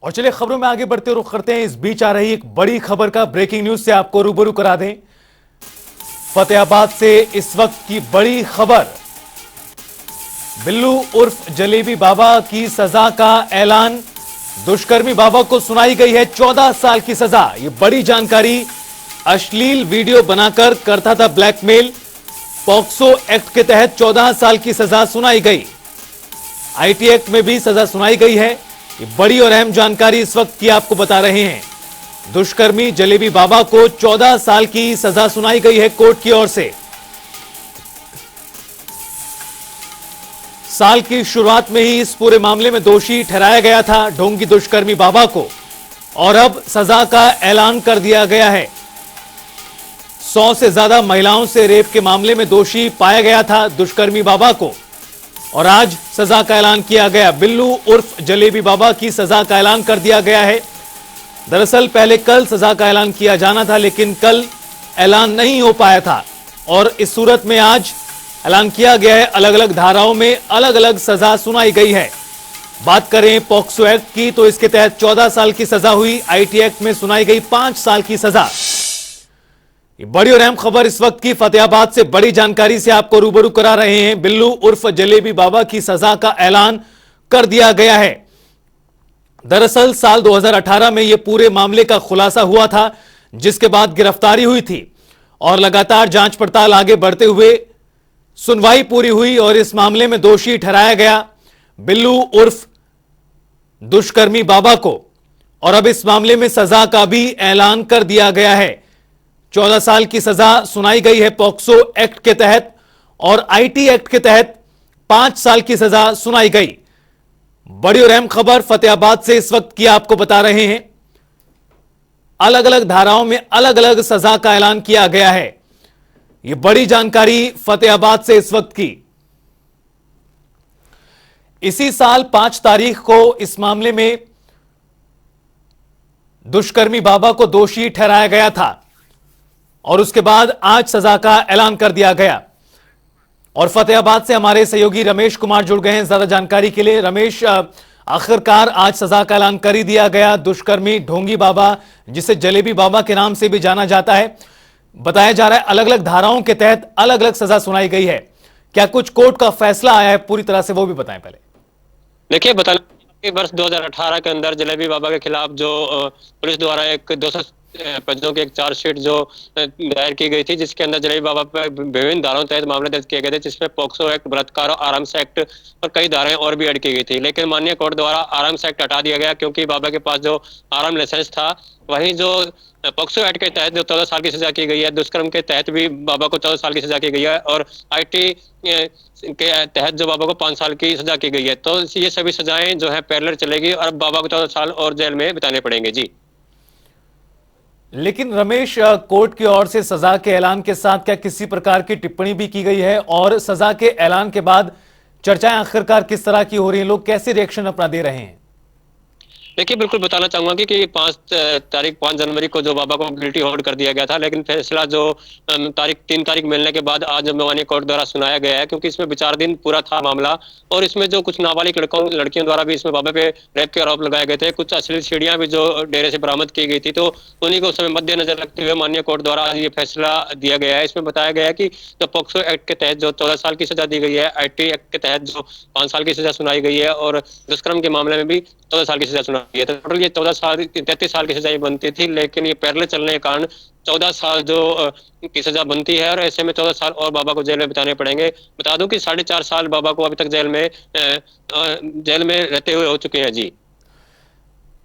और चलिए खबरों में आगे बढ़ते रुख करते हैं। इस बीच आ रही एक बड़ी खबर का ब्रेकिंग न्यूज से आपको रूबरू करा दें। फतेहाबाद से इस वक्त की बड़ी खबर, बिल्लू उर्फ जलेबी बाबा की सजा का ऐलान। दुष्कर्मी बाबा को सुनाई गई है 14 साल की सजा। ये बड़ी जानकारी। अश्लील वीडियो बनाकर करता था ब्लैकमेल, पॉक्सो एक्ट के तहत 14 साल की सजा सुनाई गई। आईटी एक्ट में भी सजा सुनाई गई है। ये बड़ी और अहम जानकारी इस वक्त की आपको बता रहे हैं। दुष्कर्मी जलेबी बाबा को 14 साल की सजा सुनाई गई है कोर्ट की ओर से। साल की शुरुआत में ही इस पूरे मामले में दोषी ठहराया गया था ढोंगी दुष्कर्मी बाबा को, और अब सजा का ऐलान कर दिया गया है। 100 से ज्यादा महिलाओं से रेप के मामले में दोषी पाया गया था दुष्कर्मी बाबा को, और आज सजा का ऐलान किया गया। बिल्लू उर्फ जलेबी बाबा की सजा का ऐलान कर दिया गया है। दरअसल पहले कल सजा का ऐलान किया जाना था, लेकिन कल ऐलान नहीं हो पाया था, और इस सूरत में आज ऐलान किया गया है। अलग अलग धाराओं में अलग अलग सजा सुनाई गई है। बात करें पॉक्सो एक्ट की तो इसके तहत 14 साल की सजा हुई। आईटी एक्ट में सुनाई गई 5 साल की सजा। बड़ी और अहम खबर इस वक्त की फतेहाबाद से बड़ी जानकारी से आपको रूबरू करा रहे हैं। बिल्लू उर्फ जलेबी बाबा की सजा का ऐलान कर दिया गया है। दरअसल साल 2018 में यह पूरे मामले का खुलासा हुआ था, जिसके बाद गिरफ्तारी हुई थी, और लगातार जांच पड़ताल आगे बढ़ते हुए सुनवाई पूरी हुई और इस मामले में दोषी ठहराया गया बिल्लू उर्फ दुष्कर्मी बाबा को, और अब इस मामले में सजा का भी ऐलान कर दिया गया है। 14 साल की सजा सुनाई गई है पॉक्सो एक्ट के तहत, और आईटी एक्ट के तहत 5 साल की सजा सुनाई गई। बड़ी और अहम खबर फतेहाबाद से इस वक्त की आपको बता रहे हैं। अलग अलग धाराओं में अलग अलग सजा का ऐलान किया गया है। यह बड़ी जानकारी फतेहाबाद से इस वक्त की। इसी साल 5 तारीख को इस मामले में दुष्कर्मी बाबा को दोषी ठहराया गया था, और उसके बाद आज सजा का ऐलान कर दिया गया। और फतेहाबाद से हमारे सहयोगी रमेश कुमार जुड़ गए हैं ज्यादा जानकारी के लिए। रमेश, आखिरकार आज सजा का ऐलान कर ही दिया गया। दुष्कर्मी ढोंगी बाबा, जिसे जलेबी बाबा के नाम से भी जाना जाता है, बताया जा रहा है अलग अलग धाराओं के तहत अलग अलग सजा सुनाई गई है। क्या कुछ कोर्ट का फैसला आया है पूरी तरह से, वो भी बताएं पहले। देखिए, बता कि वर्ष 2018 के अंदर जलेबी बाबा के खिलाफ जो पुलिस द्वारा एक 200 पेजों की एक चार्जशीट जो दायर की गई थी, जिसके अंदर जलेबी बाबा पर विभिन्न धाराओं तहत मामले दर्ज किए गए थे, जिसमें पॉक्सो एक्ट, बलात्कार और आराम्स एक्ट और कई धाराएं और भी ऐड की गई थी। लेकिन माननीय कोर्ट द्वारा आराम्स एक्ट हटा दिया गया, क्योंकि बाबा के पास जो आराम लाइसेंस था, वहीं जो पॉक्सो एक्ट के तहत जो 14 साल की सजा की गई है, दुष्कर्म के तहत भी बाबा को 14 साल की सजा की गई है, और आईटी के तहत जो बाबा को 5 साल की सजा की गई है। तो ये सभी सजाएं जो है पैरेलल चलेगी, और बाबा को 14 साल और जेल में बिताने पड़ेंगे। जी, लेकिन रमेश, कोर्ट की ओर से सजा के ऐलान के साथ क्या किसी प्रकार की टिप्पणी भी की गई है, और सजा के ऐलान के बाद चर्चाएं आखिरकार किस तरह की हो रही हैं, लोग कैसे रिएक्शन अपना दे रहे हैं? देखिए, बिल्कुल बताना चाहूंगा कि 5 जनवरी को जो बाबा को गिल्टी होल्ड कर दिया गया था, लेकिन फैसला जो 3 तारीख मिलने के बाद आज माननीय कोर्ट द्वारा सुनाया गया है, क्योंकि इसमें विचाराधीन पूरा था मामला, और इसमें जो कुछ नाबालिग लड़कियों द्वारा भी इसमें बाबा पे रेप के आरोप लगाए गए थे। कुछ अश्लील सीढ़ियां भी जो डेरे से बरामद की गई थी, तो उन्हीं को समय मद्देनजर रखते हुए माननीय कोर्ट द्वारा आज ये फैसला दिया गया है। इसमें बताया गया है कि जो पॉक्सो एक्ट के तहत जो 14 साल की सजा दी गई है, आईटी एक्ट के तहत जो 5 साल की सजा सुनाई गई है, और दुष्कर्म के मामले में भी 14 साल की सजा सुनाई गई है। तो टोटल ये 33 साल की सजा बनती थी, लेकिन ये पैरेलल चलने के कारण 14 साल जो की सजा बनती है, और ऐसे में 14 साल और बाबा को जेल में बिताने पड़ेंगे। बता दूं कि 4.5 साल बाबा को अभी तक जेल में रहते हुए हो चुके हैं। जी,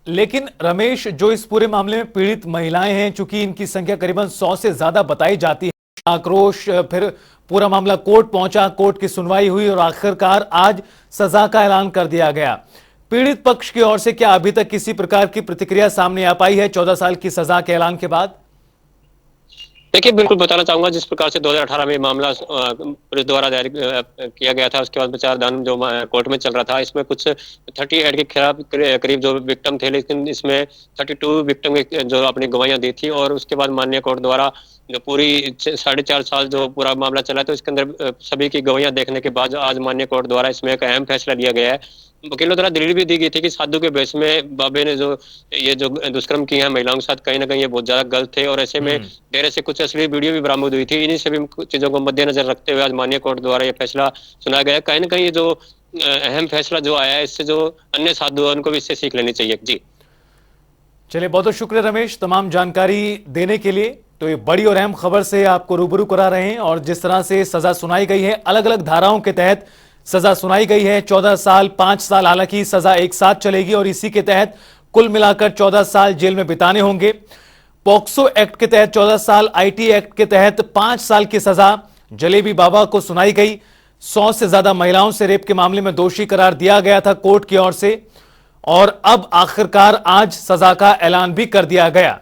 लेकिन रमेश, जो इस पूरे मामले में पीड़ित महिलाएं हैं, चूंकि इनकी संख्या करीबन 100 से ज्यादा बताई जाती है, आक्रोश, फिर पूरा मामला कोर्ट पहुंचा, कोर्ट की सुनवाई हुई, और आखिरकार आज सजा का ऐलान कर दिया गया। पीड़ित पक्ष की ओर से क्या अभी तक किसी प्रकार की प्रतिक्रिया सामने आ पाई है 14 साल की सजा के ऐलान के बाद? देखिए, बिल्कुल बताना चाहूंगा, जिस प्रकार से 2018 में मामला पुलिस द्वारा दायर किया गया था, उसके बाद विचार दान जो कोर्ट में चल रहा था, इसमें कुछ 38 के खिलाफ करीब जो विक्टिम थे, लेकिन इसमें 32 विक्टिम जो अपनी गवाहियां दी थी, और उसके बाद माननीय कोर्ट द्वारा जो पूरी 4.5 साल जो पूरा मामला चला, तो इसके अंदर सभी की गवाहियां देखने के बाद आज माननीय कोर्ट द्वारा इसमें एक अहम फैसला लिया गया है। वकीलों द्वारा दलील भी दी गई थी कि साधु के भेष में बाबे ने जो ये जो दुष्कर्म किए हैं महिलाओं के साथ, कहीं ना कहीं ये बहुत ज्यादा गलत थे, और ऐसे में डेरे से कुछ असली वीडियो भी बरामद हुई थी। इन्हीं सभी चीजों को मद्देनजर रखते हुए आज माननीय कोर्ट द्वारा ये फैसला सुनाया गया। कहीं ना कहीं ये जो अहम फैसला जो आया है, इससे जो अन्य साधु हैं उनको भी इससे सीख लेनी चाहिए। जी चलिए, बहुत बहुत शुक्रिया रमेश तमाम जानकारी देने के लिए। तो ये बड़ी और अहम खबर से आपको रूबरू करा रहे हैं, और जिस तरह से सजा सुनाई गई है, अलग अलग धाराओं के तहत सजा सुनाई गई है। 14 साल 5 साल हालांकि सजा एक साथ चलेगी, और इसी के तहत कुल मिलाकर 14 साल जेल में बिताने होंगे। पॉक्सो एक्ट के तहत 14 साल, आईटी एक्ट के तहत 5 साल की सजा जलेबी बाबा को सुनाई गई। 100 से ज्यादा महिलाओं से रेप के मामले में दोषी करार दिया गया था कोर्ट की ओर से, और अब आखिरकार आज सजा का ऐलान भी कर दिया गया।